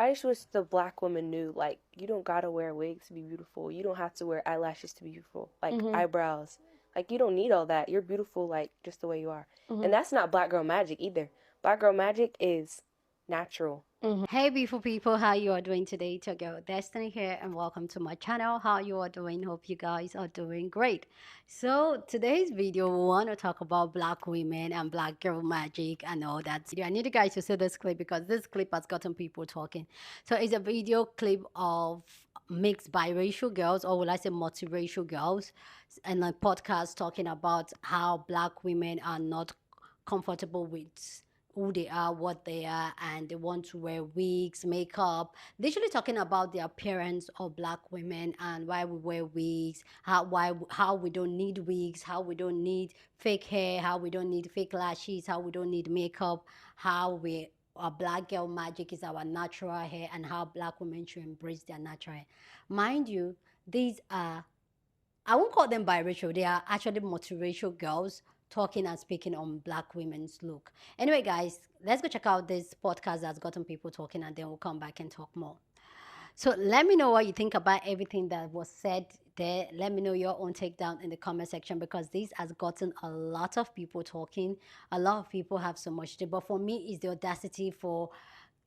I just wish the black woman knew, like, you don't gotta wear wigs to be beautiful. You don't have to wear eyelashes to be beautiful, like eyebrows. Like, you don't need all that. You're beautiful, like, just the way you are. And that's not black girl magic either. Black girl magic is natural. Hey beautiful people, how you are doing today? It's your girl Destiny here and welcome to my channel. How you are doing? Hope you guys are doing great. So today's video we want to talk about black women and black girl magic and all that. I need you guys to see this clip because this clip has gotten people talking. So it's a video clip of mixed biracial girls, or will I say multiracial girls, and a podcast talking about how black women are not comfortable with who they are, what they are, and they want to wear wigs, makeup. Literally talking about the appearance of black women and why we wear wigs, how we don't need wigs, how we don't need fake hair, how we don't need fake lashes, how we don't need makeup, how we our black girl magic is our natural hair, and how black women should embrace their natural hair. Mind you, these are, I won't call them biracial, they are actually multiracial girls talking and speaking on black women's look. Anyway, guys, let's go check out this podcast that's gotten people talking, and then we'll come back and talk more. So let me know what you think about everything that was said there. Let me know your own take down in the comment section because this has gotten a lot of people talking. A lot of people have so much to, but for me, it's the audacity for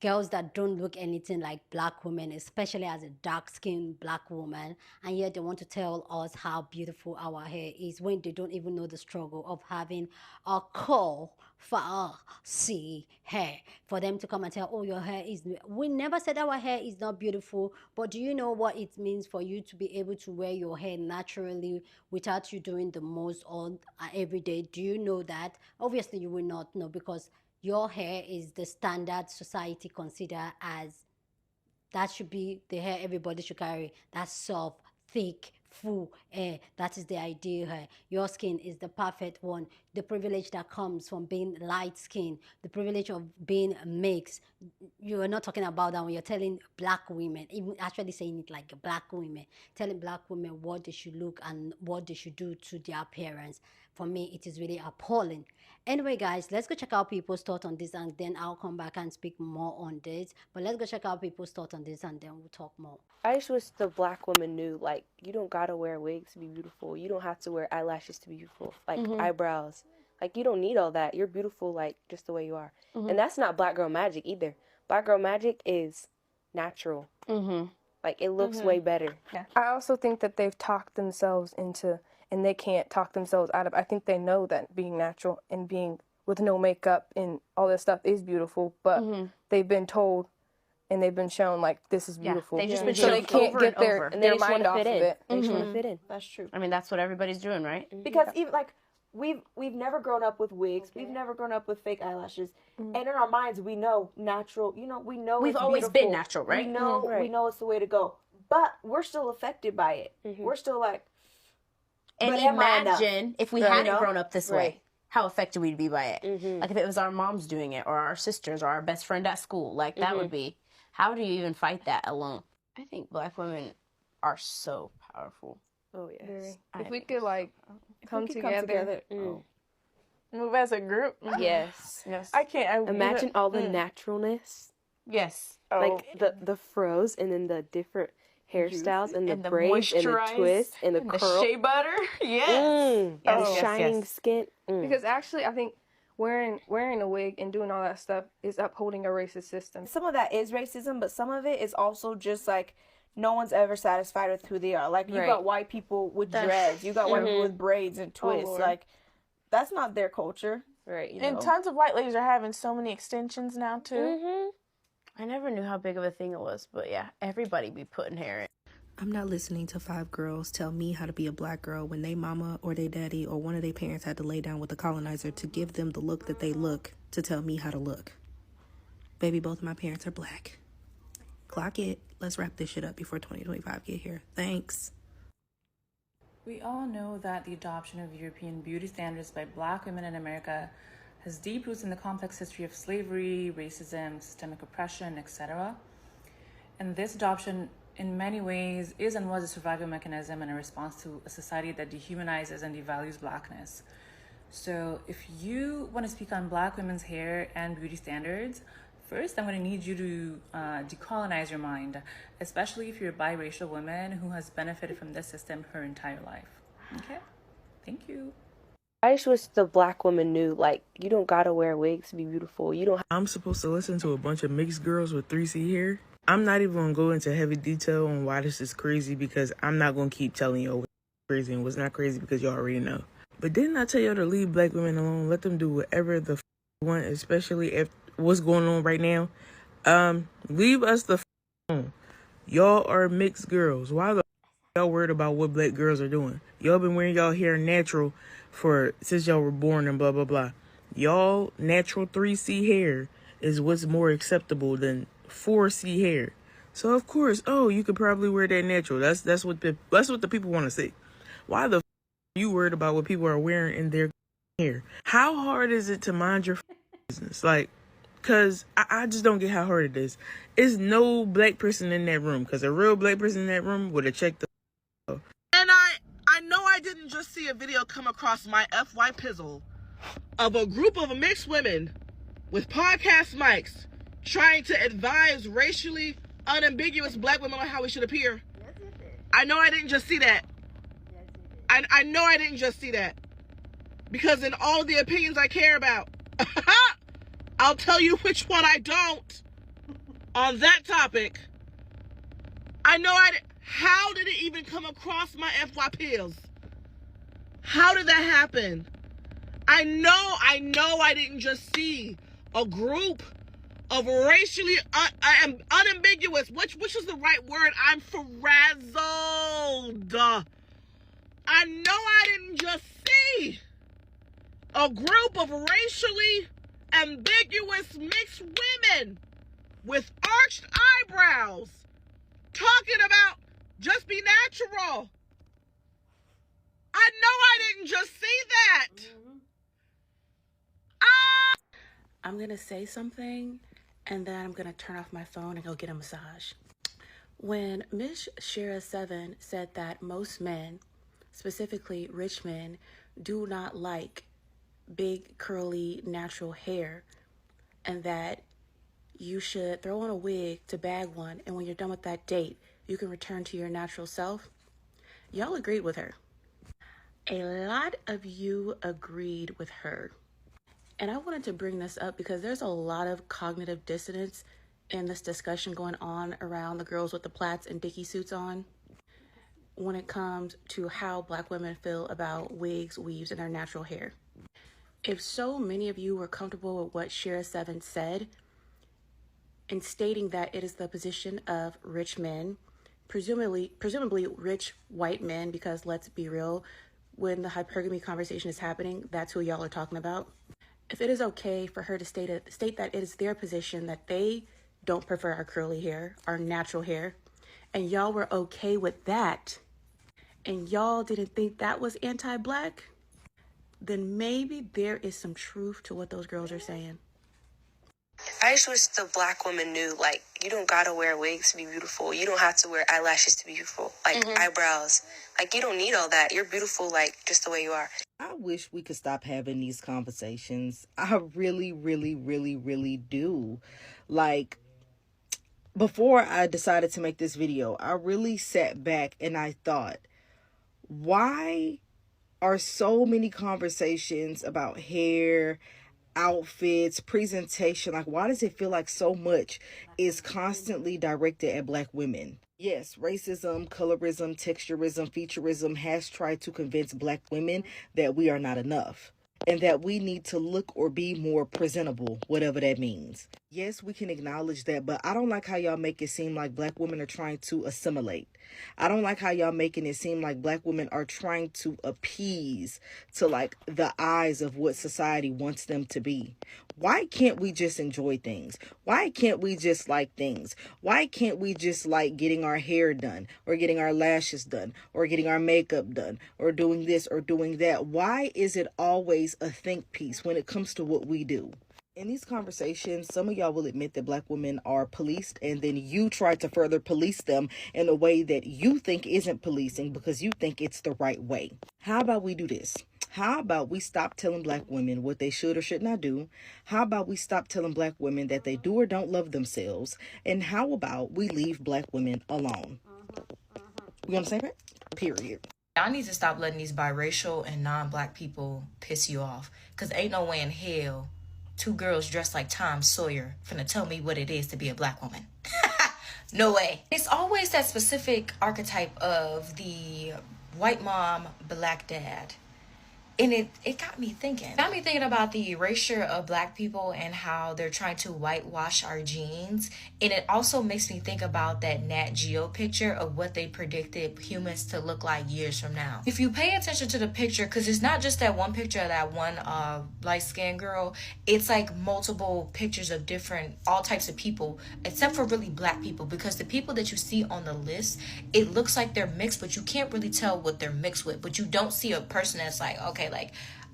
girls that don't look anything like black women, especially as a dark-skinned black woman, and yet they want to tell us how beautiful our hair is when they don't even know the struggle of having a fancy hair. For them to come and tell, oh, your hair is, we never said our hair is not beautiful, but do you know what it means for you to be able to wear your hair naturally without you doing the most on every day? Do you know that? Obviously you will not know, because your hair is the standard society consider as, that should be the hair everybody should carry. That's soft, thick, full hair. That is the ideal hair. Your skin is the perfect one. The privilege that comes from being light skin, the privilege of being mixed. You are not talking about that when you're telling black women, even actually saying it like black women, telling black women what they should look and what they should do to their appearance. For me, it is really appalling. Anyway, guys, let's go check out people's thoughts on this, and then I'll come back and speak more on this. But let's go check out people's thoughts on this, and then we'll talk more. I just wish the black woman knew, like, you don't gotta wear wigs to be beautiful. You don't have to wear eyelashes to be beautiful, like eyebrows. Like, you don't need all that. You're beautiful, like, just the way you are. And that's not black girl magic either. Black girl magic is natural. Like, it looks way better. Yeah. I also think that they've talked themselves into, and they can't talk themselves out of, I think they know that being natural and being with no makeup and all this stuff is beautiful, but they've been told and they've been shown, like, this is beautiful. They've just been so shown they can't over get and their, over. And they their just mind wanna off fit of in. it. They just want to fit in. That's true. I mean, that's what everybody's doing, right? Because even like we've never grown up with wigs. We've never grown up with fake eyelashes. And in our minds, we know natural. You know, we know We've it's always beautiful. been natural, right? We know we know it's the way to go. But we're still affected by it. We're still like. And but am I enough? imagine if we Right. hadn't You know? grown up this Right. way, how affected we'd be by it. Like if it was our moms doing it, or our sisters, or our best friend at school, like that would be. How do you even fight that alone? I think black women are so powerful. Oh, yes. If we could, like, come we could together, move as a group. Yes. Yes. I can't. Imagine all the naturalness. Yes. Oh, Like, the fros and then the different hairstyles and the And the braids and the moisturize twists and the The curl. shea butter. Yes. And Yes, shining yes. skin. because actually I think wearing a wig and doing all that stuff is upholding a racist system. Some of that is racism, but some of it is also just like no one's ever satisfied with who they are. Like you Right. got white people with dreads, you got white people with braids and twists. Lord. Like that's not their culture. Right. You and know? tons of white ladies are having so many extensions now too. I never knew how big of a thing it was, but yeah, everybody be putting hair in. I'm not listening to 5 girls tell me how to be a black girl when they mama or they daddy or one of their parents had to lay down with the colonizer to give them the look that they look to tell me how to look. Baby, both of my parents are black. Clock it. Let's wrap this shit up before 2025 get here. Thanks. We all know that the adoption of European beauty standards by black women in America has deep roots in the complex history of slavery, racism, systemic oppression, etc. And this adoption in many ways is and was a survival mechanism and a response to a society that dehumanizes and devalues blackness. So if you want to speak on black women's hair and beauty standards, First, I'm going to need you to decolonize your mind, especially if you're a biracial woman who has benefited from this system her entire life. Okay? Thank you. I just wish the black woman knew, like, you don't gotta wear wigs to be beautiful. You don't. I'm supposed to listen to a bunch of mixed girls with 3C hair. I'm not even going to go into heavy detail on why this is crazy, because I'm not going to keep telling you what's crazy and what's not crazy, because y'all already know. But didn't I tell y'all to leave black women alone? Let them do whatever the want, especially if what's going on right now. Leave us the alone. Y'all are mixed girls. Why the y'all worried about what black girls are doing? Y'all been wearing y'all hair natural since y'all were born and blah blah blah. Y'all natural 3C hair is what's more acceptable than 4C hair. So of course, you could probably wear that natural. That's what the people want to see. Why the are you worried about what people are wearing in their hair? How hard is it to mind your business? Like, cause I just don't get how hard it is. It's no black person in that room, cause a real black person in that room would have checked the. And I know I didn't just see a video come across my FY Pizzle of a group of mixed women with podcast mics trying to advise racially unambiguous black women on how we should appear. Yes, you did. I know I didn't just see that. Yes, you did. I know I didn't just see that. Because in all of the opinions I care about, I'll tell you which one I don't on that topic. I know how did it even come across my FY pills? How did that happen? I know I didn't just see a group of racially unambiguous, which is the right word? I'm frazzled. I know I didn't just see a group of racially ambiguous mixed women with arched eyebrows talking about just be natural. I know I didn't just see that. I'm going to say something, and then I'm going to turn off my phone and go get a massage. When Miss Shira 7 said that most men, specifically rich men, do not like big, curly, natural hair, and that you should throw on a wig to bag one, and when you're done with that date, you can return to your natural self, y'all agreed with her. A lot of you agreed with her. And I wanted to bring this up because there's a lot of cognitive dissonance in this discussion going on around the girls with the plaits and dicky suits on when it comes to how black women feel about wigs, weaves, and their natural hair. If so many of you were comfortable with what Shira 7 said in stating that it is the position of rich men, presumably rich white men, because let's be real, when the hypergamy conversation is happening, that's who y'all are talking about. If it is okay for her to state that it is their position that they don't prefer our curly hair, our natural hair, and y'all were okay with that, and y'all didn't think that was anti-black, then maybe there is some truth to what those girls are saying. I just wish the black woman knew, like, you don't gotta wear wigs to be beautiful. You don't have to wear eyelashes to be beautiful. Like, eyebrows. Like, you don't need all that. You're beautiful, like, just the way you are. I wish we could stop having these conversations. I really, really, really, really do. Like, before I decided to make this video, I really sat back and I thought, why are so many conversations about hair, outfits, presentation, like, why does it feel like so much is constantly directed at black women? Yes, racism, colorism, texturism, featureism has tried to convince black women that we are not enough and that we need to look or be more presentable, whatever that means. Yes, we can acknowledge that, but I don't like how y'all make it seem like black women are trying to assimilate. I don't like how y'all making it seem like black women are trying to appease to, like, the eyes of what society wants them to be. Why can't we just enjoy things? Why can't we just like things? Why can't we just like getting our hair done, or getting our lashes done, or getting our makeup done, or doing this or doing that? Why is it always a think piece when it comes to what we do? In these conversations, some of y'all will admit that black women are policed, and then you try to further police them in a way that you think isn't policing because you think it's the right way. How about we do this? How about we stop telling black women what they should or should not do? How about we stop telling black women that they do or don't love themselves? And how about we leave black women alone? We on the same page? Period. Y'all need to stop letting these biracial and non-black people piss you off. Because ain't no way in hell 2 girls dressed like Tom Sawyer finna tell me what it is to be a black woman. No way. It's always that specific archetype of the white mom, black dad. And it got me thinking. It got me thinking about the erasure of black people and how they're trying to whitewash our genes. And it also makes me think about that Nat Geo picture of what they predicted humans to look like years from now. If you pay attention to the picture, because it's not just that one picture of that one light-skinned girl, it's like multiple pictures of all types of people, except for really black people, because the people that you see on the list, it looks like they're mixed, but you can't really tell what they're mixed with. But you don't see a person that's like, okay, like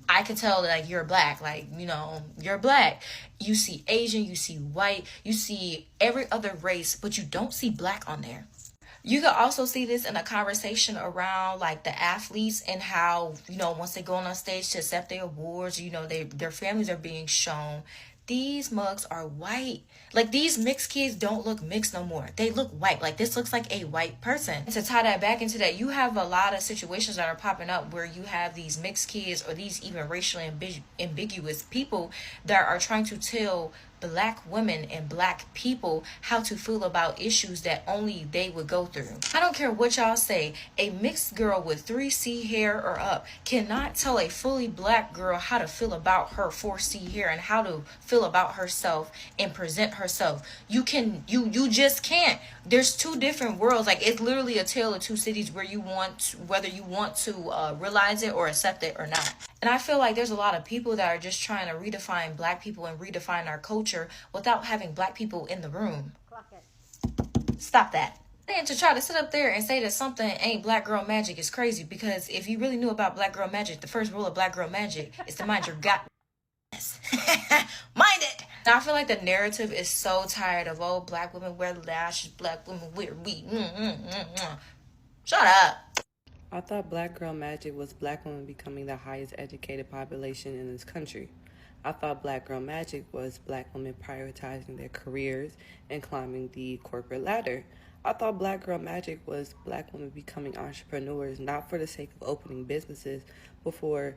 I can tell that like you're black, like, you know, you're black. You see Asian, you see white, you see every other race, but you don't see black on there. You can also see this in a conversation around like the athletes and how, you know, once they go on stage to accept their awards, you know, their families are being shown. These mugs are white. Like, these mixed kids don't look mixed no more. They look white. Like, this looks like a white person. And to tie that back into that, you have a lot of situations that are popping up where you have these mixed kids or these even racially ambiguous people that are trying to tell black women and black people how to feel about issues that only they would go through. I don't care what y'all say, a mixed girl with 3C hair or up cannot tell a fully black girl how to feel about her 4C hair and how to feel about herself and present herself. You just can't. There's 2 different worlds. Like, it's literally a tale of 2 cities where whether you want to realize it or accept it or not. And I feel like there's a lot of people that are just trying to redefine black people and redefine our culture without having black people in the room. Stop that. And to try to sit up there and say that something ain't black girl magic is crazy, because if you really knew about black girl magic, the first rule of black girl magic is to mind your business. Mind it. Now, I feel like the narrative is so tired of, oh, black women wear lashes, black women wear weed. Shut up. I thought black girl magic was black women becoming the highest educated population in this country. I thought black girl magic was black women prioritizing their careers and climbing the corporate ladder. I thought black girl magic was black women becoming entrepreneurs, not for the sake of opening businesses, but for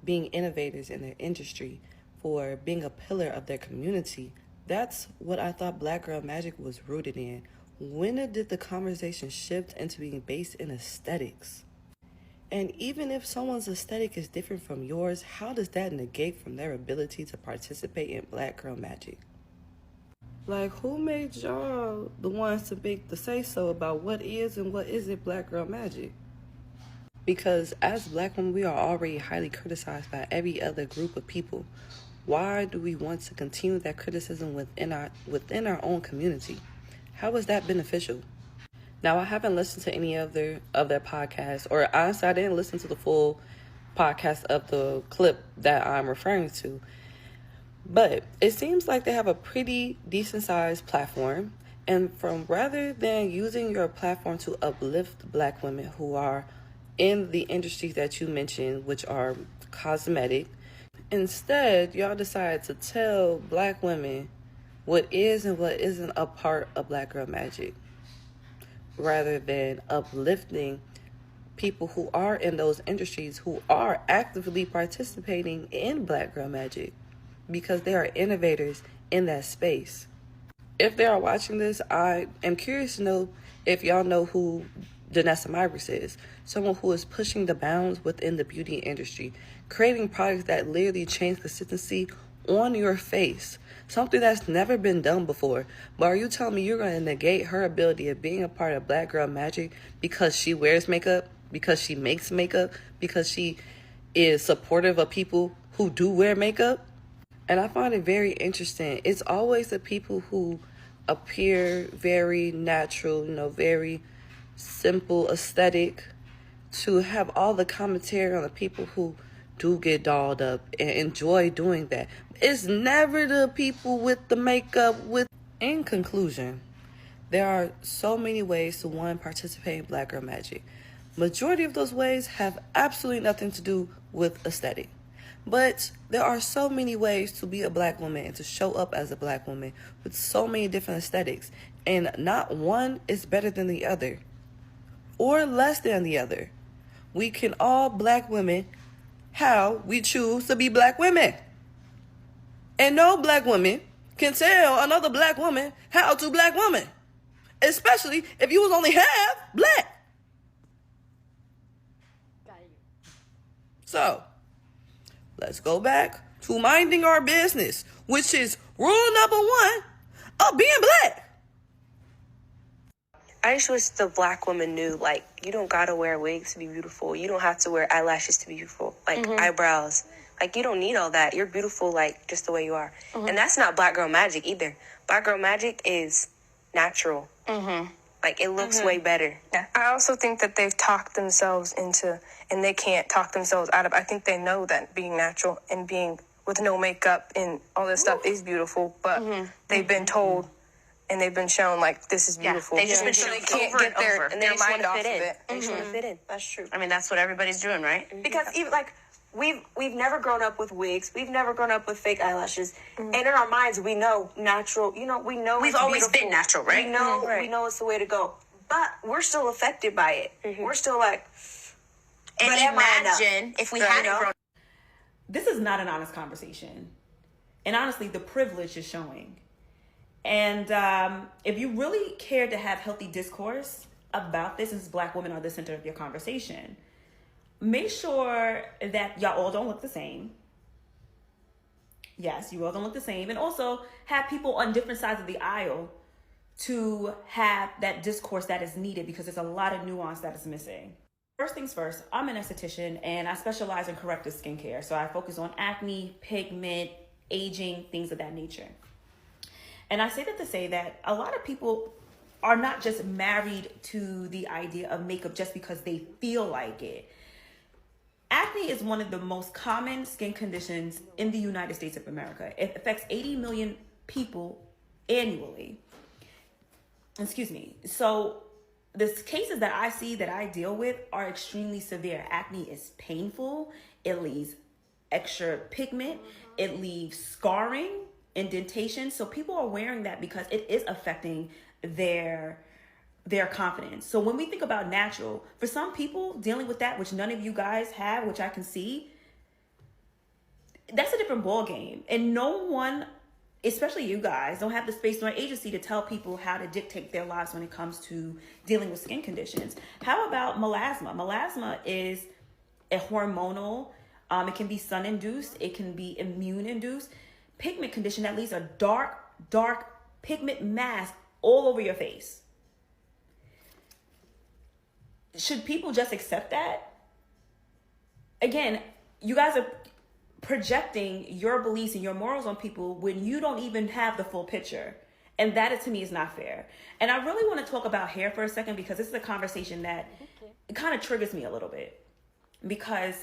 being innovators in their industry, for being a pillar of their community. That's what I thought black girl magic was rooted in. When did the conversation shift into being based in aesthetics? And even if someone's aesthetic is different from yours, how does that negate from their ability to participate in black girl magic? Like, who made y'all the ones to make the say-so about what is and what isn't black girl magic? Because as black women, we are already highly criticized by every other group of people. Why do we want to continue that criticism within our own community? How is that beneficial? Now, I haven't listened to any of their podcasts, or honestly, I didn't listen to the full podcast of the clip that I'm referring to. But it seems like they have a pretty decent-sized platform, and rather than using your platform to uplift black women who are in the industries that you mentioned, which are cosmetic, instead, y'all decide to tell black women what is and what isn't a part of black girl magic, rather than uplifting people who are in those industries, who are actively participating in black girl magic, because they are innovators in that space. If they are watching this, I am curious to know if y'all know who Janessa Myrus is. Someone who is pushing the bounds within the beauty industry, creating products that literally change consistency on your face. Something that's never been done before. But are you telling me you're going to negate her ability of being a part of black girl magic because she wears makeup, because she makes makeup, because she is supportive of people who do wear makeup? And I find it very interesting. It's always the people who appear very natural, very simple aesthetic, to have all the commentary on the people who do get dolled up and enjoy doing that. It's never the people with the makeup. In conclusion, there are so many ways to, one, participate in black girl magic. Majority of those ways have absolutely nothing to do with aesthetic. But there are so many ways to be a black woman and to show up as a black woman with so many different aesthetics. And not one is better than the other or less than the other. We can all black women how we choose to be black women. And no black woman can tell another black woman how to black woman. Especially if you was only half black. So, let's go back to minding our business, which is rule number 1 of being black. I just wish the black woman knew, like, you don't gotta wear wigs to be beautiful. You don't have to wear eyelashes to be beautiful. Like, eyebrows. Like, you don't need all that. You're beautiful, like, just the way you are. And that's not black girl magic either. Black girl magic is natural. Like, it looks way better. Yeah. I also think that they've talked themselves into, and they can't talk themselves out of, I think they know that being natural and being with no makeup and all this stuff is beautiful, but they've been told and they've been shown, like, this is beautiful. They've just been so shown they can't over get and over. And they just mind want to off fit of in. it. They just want to fit in. That's true. I mean, that's what everybody's doing, right? Because even like we've never grown up with wigs. We've never grown up with fake eyelashes. And in our minds, we know natural. You know, we know We've it's always beautiful. been natural, right? We know we know it's the way to go. But we're still affected by it. We're still like. And but am I imagine if we hadn't grown. This is not an honest conversation. And honestly, the privilege is showing. And if you really care to have healthy discourse about this, as black women are the center of your conversation, make sure that y'all all don't look the same. Yes, you all don't look the same. And also have people on different sides of the aisle to have that discourse that is needed, because there's a lot of nuance that is missing. First things first, I'm an esthetician and I specialize in corrective skincare. So I focus on acne, pigment, aging, things of that nature. And I say that to say that a lot of people are not just married to the idea of makeup just because they feel like it. Acne is one of the most common skin conditions in the United States of America. It affects 80 million people annually. Excuse me. So the cases that I see, that I deal with, are extremely severe. Acne is painful. It leaves extra pigment. It leaves scarring, indentation. So people are wearing that because it is affecting their confidence. So when we think about natural, for some people dealing with that, which none of you guys have, which I can see, that's a different ball game. And no one, especially you guys, don't have the space nor agency to tell people how to dictate their lives when it comes to dealing with skin conditions. How about melasma? Melasma is a hormonal, it can be sun-induced, it can be immune-induced pigment condition that leaves a dark pigment mass all over your face. Should people just accept that? Again, you guys are projecting your beliefs and your morals on people when you don't even have the full picture. And that, to me, is not fair. And I really want to talk about hair for a second, because this is a conversation that it kind of triggers me a little bit. Because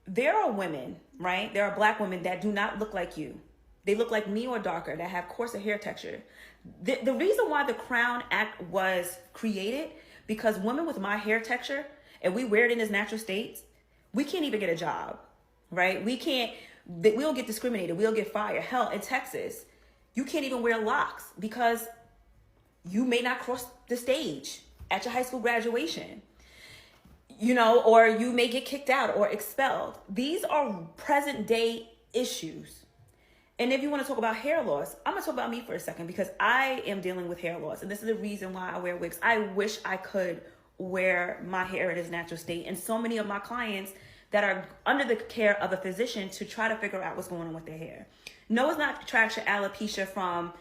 there are women, right? There are black women that do not look like you. They look like me or darker, that have coarser hair texture. The reason why the Crown Act was created, because women with my hair texture, and we wear it in its natural states, we can't even get a job, right? We'll get discriminated. We'll get fired. Hell, in Texas, you can't even wear locks because you may not cross the stage at your high school graduation, or you may get kicked out or expelled. These are present day issues. And if you want to talk about hair loss, I'm going to talk about me for a second, because I am dealing with hair loss. And this is the reason why I wear wigs. I wish I could wear my hair in its natural state. And so many of my clients that are under the care of a physician to try to figure out what's going on with their hair. No, it's not traction alopecia from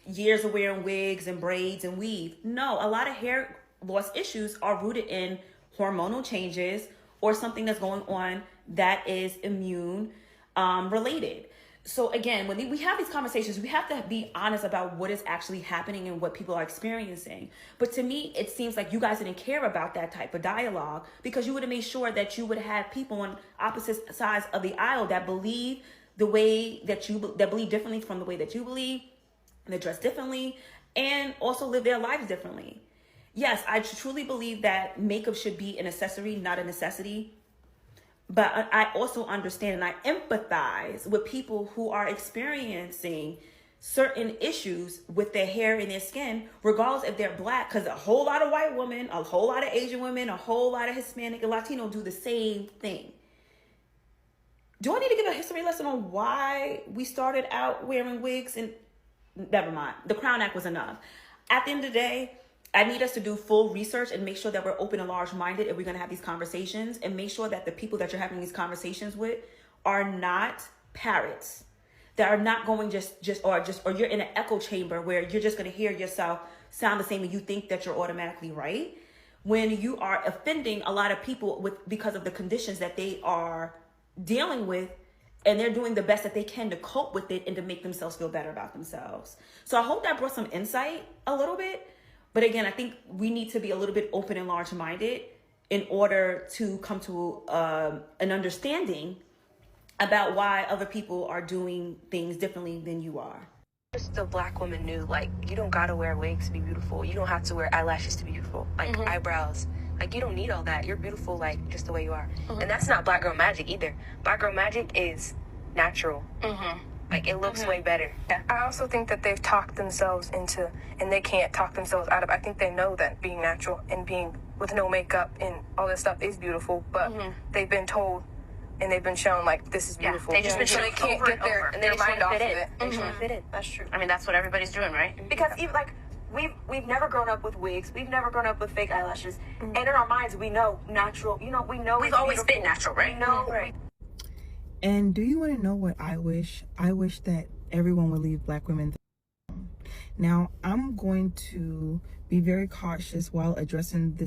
years of wearing wigs and braids and weave. No, a lot of hair loss issues are rooted in hormonal changes or something that's going on that is immune related. So again, when we have these conversations, we have to be honest about what is actually happening and what people are experiencing. But to me, it seems like you guys didn't care about that type of dialogue, because you would have made sure that you would have people on opposite sides of the aisle that believe the way that that believe differently from the way that you believe, that dress differently, and also live their lives differently. yes, I truly believe that makeup should be an accessory, not a necessity. But I also understand and I empathize with people who are experiencing certain issues with their hair and their skin, regardless if they're black, because a whole lot of white women, a whole lot of Asian women, a whole lot of Hispanic and Latino do the same thing. Do I need to give a history lesson on why we started out wearing wigs? And never mind. The Crown Act was enough. At the end of the day, I need us to do full research and make sure that we're open and large-minded if we're going to have these conversations, and make sure that the people that you're having these conversations with are not parrots, that are not going or you're in an echo chamber where you're just going to hear yourself sound the same and you think that you're automatically right, when you are offending a lot of people because of the conditions that they are dealing with, and they're doing the best that they can to cope with it and to make themselves feel better about themselves. So I hope that brought some insight a little bit. But again, I think we need to be a little bit open and large-minded in order to come to an understanding about why other people are doing things differently than you are. Just a black woman knew, like, you don't gotta wear wigs to be beautiful. You don't have to wear eyelashes to be beautiful. Like, eyebrows. Like, you don't need all that. You're beautiful, like, just the way you are. And that's not black girl magic either. Black girl magic is natural. Like, it looks way better. Yeah. I also think that they've talked themselves into, and they can't talk themselves out of, I think they know that being natural and being with no makeup and all this stuff is beautiful, but they've been told and they've been shown, like, this is beautiful. They've just been shown they can't over get and their, over. their mind off of it. They just want to fit in. That's true. I mean, that's what everybody's doing, right? Because even like we've never grown up with wigs. We've never grown up with fake eyelashes. And in our minds, we know natural. You know, we know we've always been natural, right? We know, right? And do you want to know what I wish? I wish that everyone would leave black women alone. Now, I'm going to be very cautious while addressing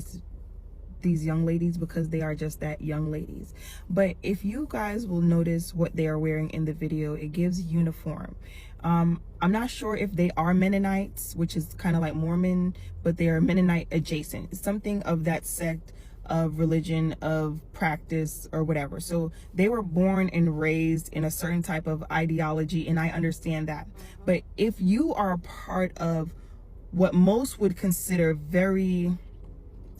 these young ladies, because they are just that, young ladies. But if you guys will notice what they are wearing in the video, it gives uniform. I'm not sure if they are Mennonites, which is kind of like Mormon, but they are Mennonite adjacent. It's something of that sect of religion, of practice, or whatever. So they were born and raised in a certain type of ideology, and I understand that. But if you are a part of what most would consider very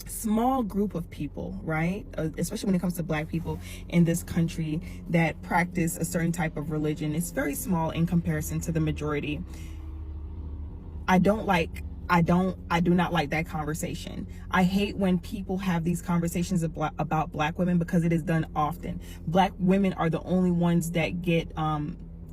small group of people, right, especially when it comes to black people in this country that practice a certain type of religion, it's very small in comparison to the majority. I do not like that conversation. I hate when people have these conversations about black women, because it is done often. Black women are the only ones that get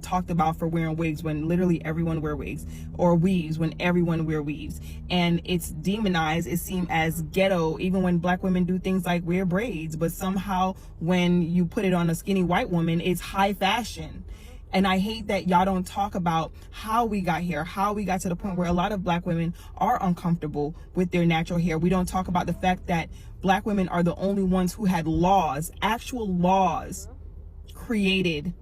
talked about for wearing wigs when literally everyone wear wigs, or weaves when everyone wear weaves, and it's demonized. It seems as ghetto even when black women do things like wear braids, but somehow when you put it on a skinny white woman, it's high fashion. And I hate that y'all don't talk about how we got here, how we got to the point where a lot of black women are uncomfortable with their natural hair. We don't talk about the fact that black women are the only ones who had laws, actual laws created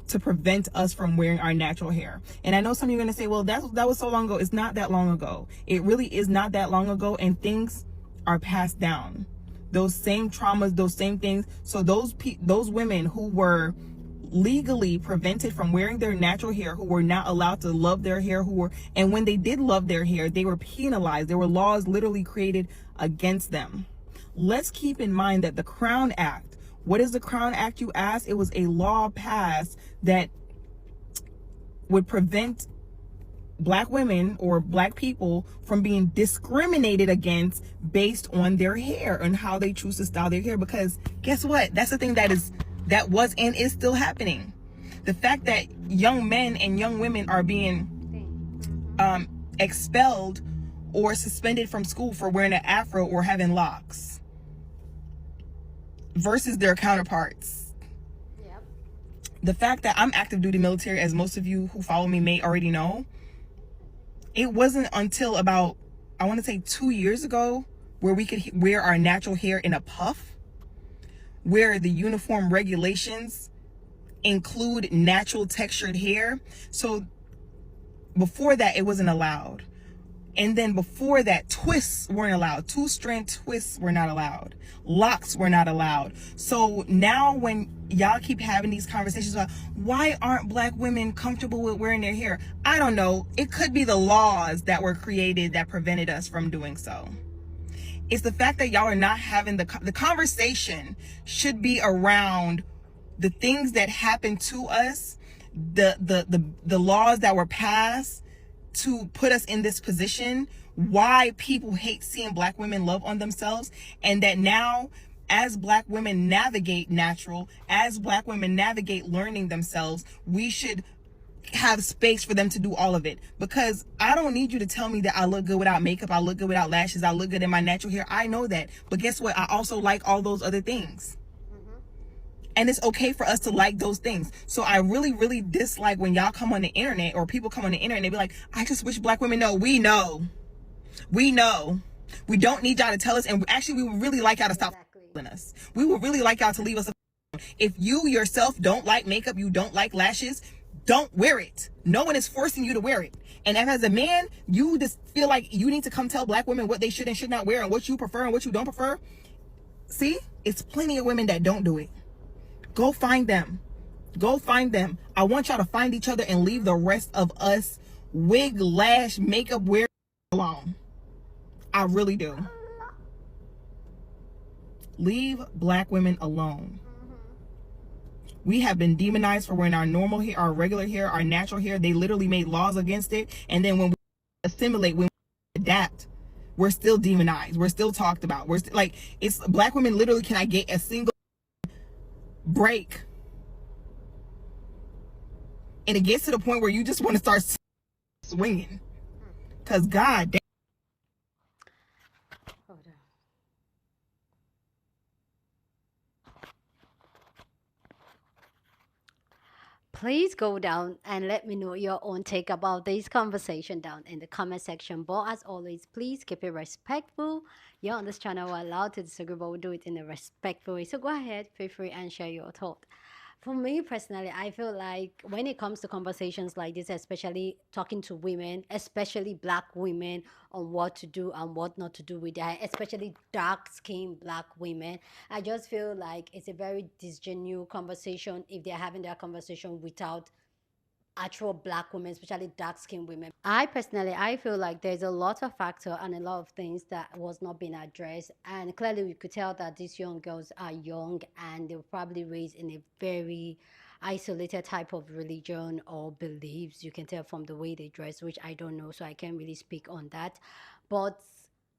to prevent us from wearing our natural hair. And I know some of you are going to say, well, that was so long ago. It's not that long ago. It really is not that long ago, and things are passed down. Those same traumas, those same things. So those women who were legally prevented from wearing their natural hair, who were not allowed to love their hair, and when they did love their hair, they were penalized. There were laws literally created against them. Let's keep in mind that the Crown Act, what is the Crown Act, you ask? It was a law passed that would prevent black women or black people from being discriminated against based on their hair and how they choose to style their hair. Because guess what? That's the thing that was and is still happening. The fact that young men and young women are being expelled or suspended from school for wearing an afro or having locks versus their counterparts. Yep. The fact that I'm active duty military, as most of you who follow me may already know, it wasn't until about, I want to say 2 years ago, where we could wear our natural hair in a puff, where the uniform regulations include natural textured hair. So before that, it wasn't allowed. And then before that, twists weren't allowed. 2-strand twists were not allowed. Locks were not allowed. So now when y'all keep having these conversations about why aren't black women comfortable with wearing their hair, I don't know. It could be the laws that were created that prevented us from doing so. It's the fact that y'all are not having the conversation should be around the things that happen to us, the laws that were passed to put us in this position, why people hate seeing Black women love on themselves, and that now as Black women navigate natural, as Black women navigate learning themselves, we should have space for them to do all of it. Because I don't need you to tell me that I look good without makeup, I look good without lashes, I look good in my natural hair. I know that. But guess what? I also like all those other things. And it's okay for us to like those things. So I really, really dislike when y'all come on the internet, or people come on the internet and they be like, I just wish Black women know. We know. We know. We don't need y'all to tell us. And actually, we would really like y'all to stop us. We would really like y'all to leave us alone. If you yourself don't like makeup, you don't like lashes, don't wear it. No one is forcing you to wear it. And if as a man, you just feel like you need to come tell Black women what they should and should not wear and what you prefer and what you don't prefer. See, it's plenty of women that don't do it. Go find them. Go find them. I want y'all to find each other and leave the rest of us wig, lash, makeup wear alone. I really do. Leave Black women alone. We have been demonized for wearing our normal hair, our regular hair, our natural hair. They literally made laws against it. And then when we assimilate, when we adapt, we're still demonized. We're still talked about. We're still, like, it's Black women literally cannot get a single break. And it gets to the point where you just want to start swinging. Because God damn. Please go down and let me know your own take about this conversation down in the comment section. But as always, please keep it respectful. You're on this channel, we're allowed to disagree, but we'll do it in a respectful way. So go ahead, feel free and share your thought. For me personally, I feel like when it comes to conversations like this, especially talking to women, especially Black women, on what to do and what not to do with their hair, especially dark-skinned Black women, I just feel like it's a very disgenuine conversation if they're having that conversation without actual Black women, especially dark-skinned women. I personally, I feel like there's a lot of factor and a lot of things that was not being addressed, and clearly we could tell that these young girls are young and they were probably raised in a very isolated type of religion or beliefs. You can tell from the way they dress, which I don't know, so I can't really speak on that. But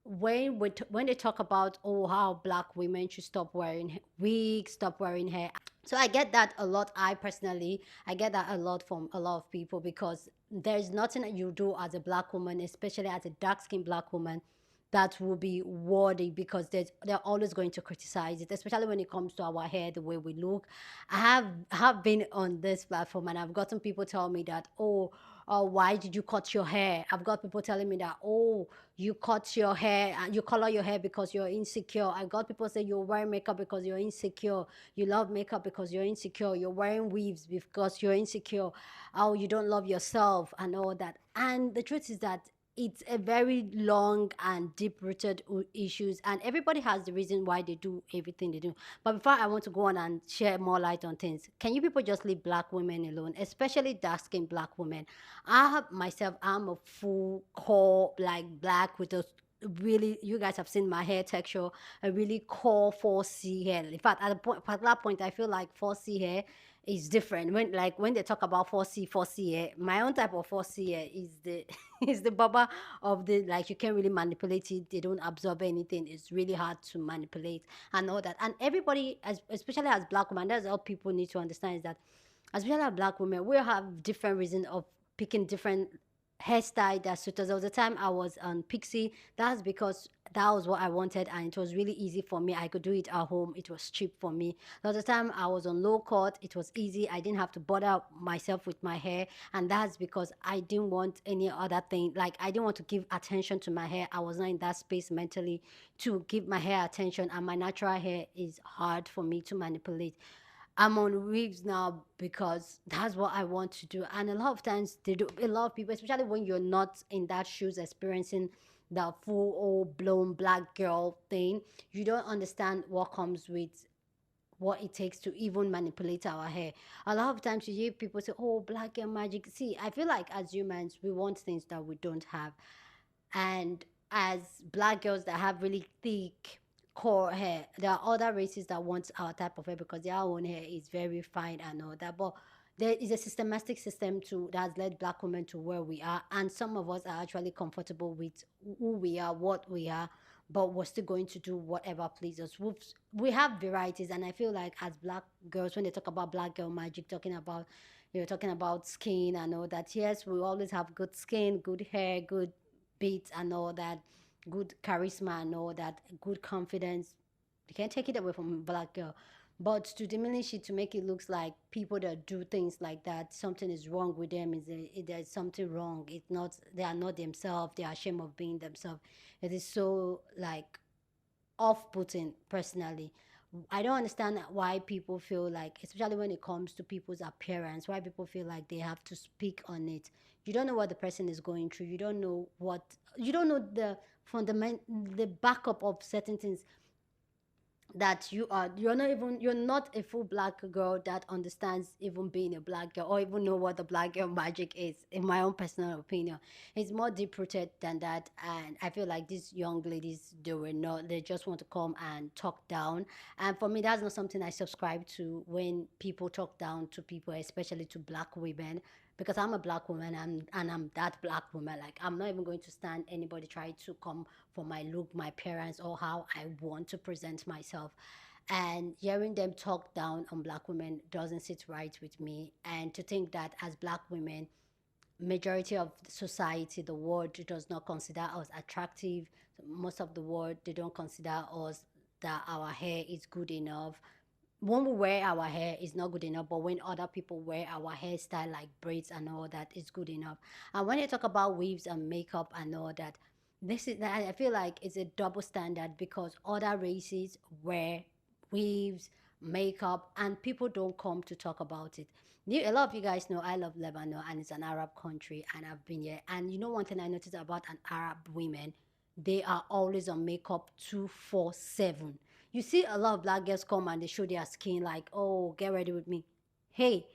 when they talk about, oh, how Black women should stop wearing wigs, stop wearing hair, so I get that a lot. I personally, I get that a lot from a lot of people, because there's nothing that you do as a Black woman, especially as a dark-skinned Black woman, that will be worthy, because they're always going to criticize it, especially when it comes to our hair, the way we look. I have been on this platform and I've gotten people tell me that, oh, why did you cut your hair? I've got people telling me that, oh, you cut your hair, you color your hair because you're insecure. I got people say you're wearing makeup because you're insecure. You love makeup because you're insecure. You're wearing weaves because you're insecure. Oh, you don't love yourself and all that. And the truth is that it's a very long and deep-rooted issues, and everybody has the reason why they do everything they do. But before I want to go on and share more light on things, can you people just leave Black women alone, especially dark-skinned Black women? I'm a full core, like, Black with a really, you guys have seen my hair texture, a really core 4C hair. In fact, at a particular point, I feel like 4C hair is different. When they talk about 4C hair, my own type of 4C hair is the is the baba of the, like, you can't really manipulate it. They don't absorb anything. It's really hard to manipulate and all that. And everybody, especially as Black women, that's all people need to understand, is that especially as Black women, we have different reasons of picking different hairstyle that suit us. There was a time I was on Pixie. That's because that was what I wanted, and it was really easy for me. I could do it at home. It was cheap for me. There was a time I was on low cut. It was easy. I didn't have to bother myself with my hair, and that's because I didn't want any other thing. Like, I didn't want to give attention to my hair. I was not in that space mentally to give my hair attention, and my natural hair is hard for me to manipulate. I'm on wigs now because that's what I want to do. And a lot of times, a lot of people, especially when you're not in that shoes experiencing the full old blown Black girl thing, you don't understand what comes with what it takes to even manipulate our hair. A lot of times you hear people say, oh, Black girl magic. See, I feel like as humans, we want things that we don't have. And as black girls that have really thick core hair, there are other races that want our type of hair because their own hair is very fine and all that. But there is a systematic system that has led black women to where we are, and some of us are actually comfortable with who we are, what we are, but we're still going to do whatever pleases us. We have varieties, and I feel like as black girls, when they talk about black girl magic, talking about skin and all that. Yes, we always have good skin, good hair, good beats and all that, good charisma and all that, good confidence. You can't take it away from a black girl. But to diminish it, to make it look like people that do things like that, something is wrong with them. There's something wrong. It's not. They are not themselves. They are ashamed of being themselves. It is so like off-putting. Personally, I don't understand why people feel like, especially when it comes to people's appearance, why people feel like they have to speak on it. You don't know what the person is going through. You don't know the the backup of certain things that you're not a full black girl that understands even being a black girl or even know what the black girl magic is. In my own personal opinion, it's more deep rooted than that, and I feel like these young ladies, they just want to come and talk down. And for me, that's not something I subscribe to, when people talk down to people, especially to black women, because I'm a black woman, and I'm that black woman. Like, I'm not even going to stand anybody try to come for my look, my appearance, or how I want to present myself. And hearing them talk down on black women doesn't sit right with me. And to think that as black women, majority of the society, the world, does not consider us attractive. Most of the world, they don't consider us that our hair is good enough. When we wear our hair is not good enough, but when other people wear our hairstyle like braids and all that, is good enough. And when you talk about weaves and makeup and all that, I feel like it's a double standard, because other races wear weaves, makeup, and people don't come to talk about it. A lot of you guys know I love Lebanon, and it's an Arab country, and I've been here. And you know, one thing I noticed about an Arab women, they are always on makeup 24/7. You see a lot of black girls come and they show their skin like, oh, get ready with me. Hey,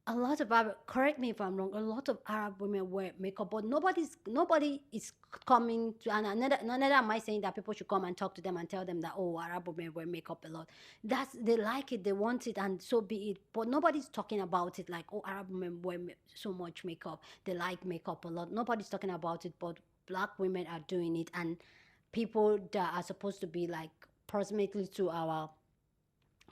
a lot of Arab, correct me if I'm wrong, a lot of Arab women wear makeup, but nobody is coming to, and another am I saying that people should come and talk to them and tell them that, oh, Arab women wear makeup a lot. They like it, they want it, and so be it. But nobody's talking about it like, oh, Arab women wear so much makeup, they like makeup a lot. Nobody's talking about it, but black women are doing it, and people that are supposed to be like proximately to our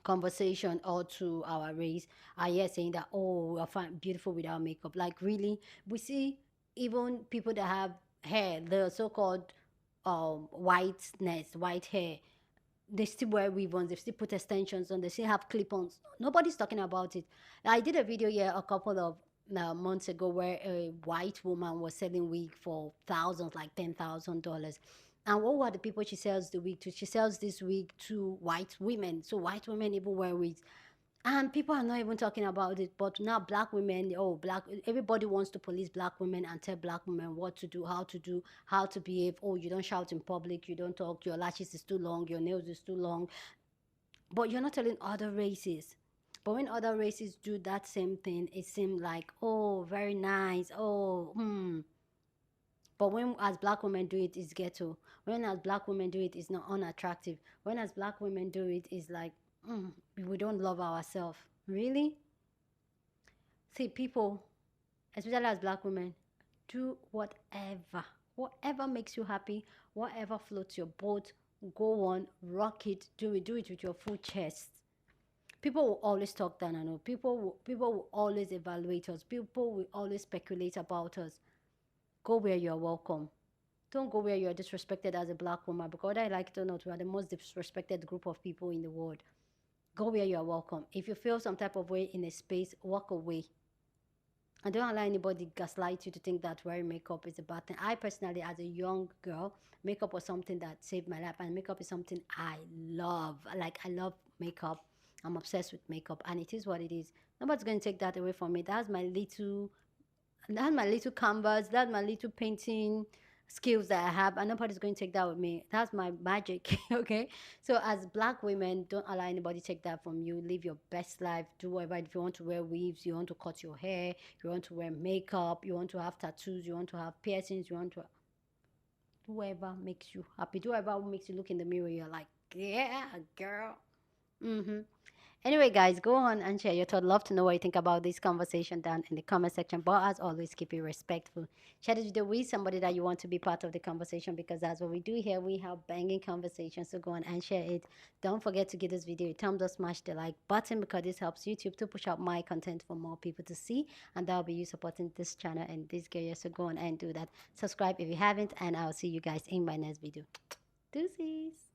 conversation or to our race are here saying that, oh, we're fine, beautiful without makeup. Like, really? We see even people that have hair, the so-called white hair, they still wear weave-ons, they still put extensions on, they still have clip-ons. Nobody's talking about it. I did a video here a couple of months ago where a white woman was selling wig for thousands, like $10,000. And what were the people she sells the wig to? She sells this wig to white women. So white women even wear wigs. And people are not even talking about it. But now black women, everybody wants to police black women and tell black women what to do, how to behave. Oh, you don't shout in public, you don't talk, your lashes is too long, your nails is too long. But you're not telling other races. But when other races do that same thing, it seems like, oh, very nice. Oh, But when as black women do it, it's ghetto. When as black women do it, it's not unattractive. When as black women do it, it's like, we don't love ourselves. Really? See, people, especially as black women, do whatever makes you happy, whatever floats your boat. Go on, rock it, do it with your full chest. People will always talk down on us. People will always evaluate us. People will always speculate about us. Go where you're welcome. Don't go where you're disrespected as a black woman, because whether I like it or not, we are the most disrespected group of people in the world. Go where you're welcome. If you feel some type of way in a space, walk away. And don't allow anybody gaslight you to think that wearing makeup is a bad thing. I personally, as a young girl, makeup was something that saved my life, and makeup is something I love. Like, I love makeup. I'm obsessed with makeup, and it is what it is. Nobody's going to take that away from me. That's my little canvas, that's my little painting skills that I have, and nobody's going to take that with me. That's my magic. Okay, so as black women, don't allow anybody take that from you. Live your best life, do whatever. If you want to wear weaves, you want to cut your hair, you want to wear makeup, you want to have tattoos, you want to have piercings, you want to Do whatever makes you happy. Do whatever makes you look in the mirror. You're like, yeah, girl. Anyway, guys, go on and share your thoughts. Love to know what you think about this conversation down in the comment section. But as always, keep it respectful. Share this video with somebody that you want to be part of the conversation, because that's what we do here. We have banging conversations. So go on and share it. Don't forget to give this video a thumbs up, smash the like button, because this helps YouTube to push out my content for more people to see. And that'll be you supporting this channel and this career. So go on and do that. Subscribe if you haven't. And I'll see you guys in my next video. Deuces.